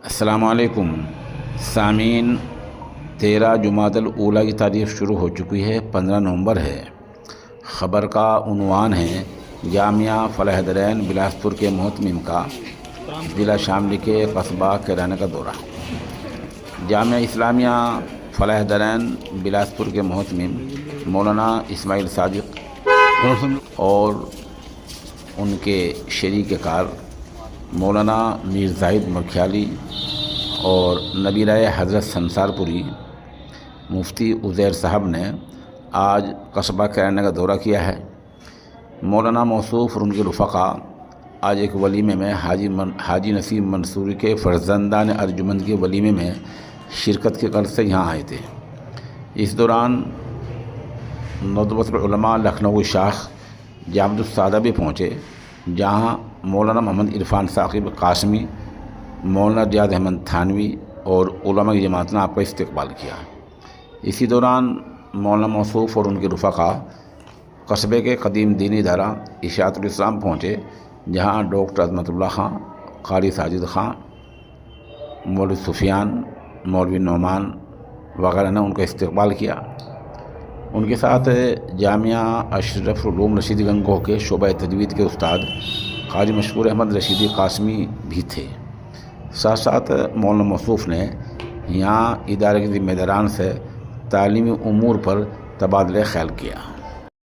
السلام علیکم سامعین، 13 جمادی الاولیٰ کی تاریخ شروع ہو چکی ہے، 15 نومبر ہے۔ خبر کا عنوان ہے جامعہ فلاح درین بلاسپور کے محتمم کا ضلع شاملی کے قصبہ کیرانہ کا دورہ۔ جامعہ اسلامیہ فلاح درین بلاسپور کے محتمم مولانا اسماعیل صادق اور ان کے شریک کار مولانا میر زاہد مکھیالی اور نبیرہ حضرت سنسار پوری مفتی عزیر صاحب نے آج قصبہ کیرانہ کا دورہ کیا ہے۔ مولانا موصوف اور ان کے رفقا آج ایک ولیمے میں حاجی نسیم منصوری کے فرزندان ارجمند کے ولیمے میں شرکت کے غرض سے یہاں آئے تھے۔ اس دوران ندوۃ العلماء لکھنؤ شاخ جامعۃ السعادہ بھی پہنچے، جہاں مولانا محمد عرفان ثاقب قاسمی، مولانا ریاض احمد تھانوی اور علماء کی جماعت نے آپ کا استقبال کیا۔ اسی دوران مولانا موصوف اور ان کے رفقا قصبے کے قدیم دینی ادارہ اشاعت الاسلام پہنچے، جہاں ڈاکٹر عظمت اللہ خان، قاری ساجد خان، مولوی سفیان، مولوی نعمان وغیرہ نے ان کا استقبال کیا۔ ان کے ساتھ جامعہ اشرف العلوم رشیدی گنگوہ کے شعبہ تجوید کے استاد قاری مشکور احمد رشیدی قاسمی بھی تھے۔ ساتھ ساتھ مولانا موصوف نے یہاں ادارے کے ذمہ داران سے تعلیمی امور پر تبادلہ خیال کیا۔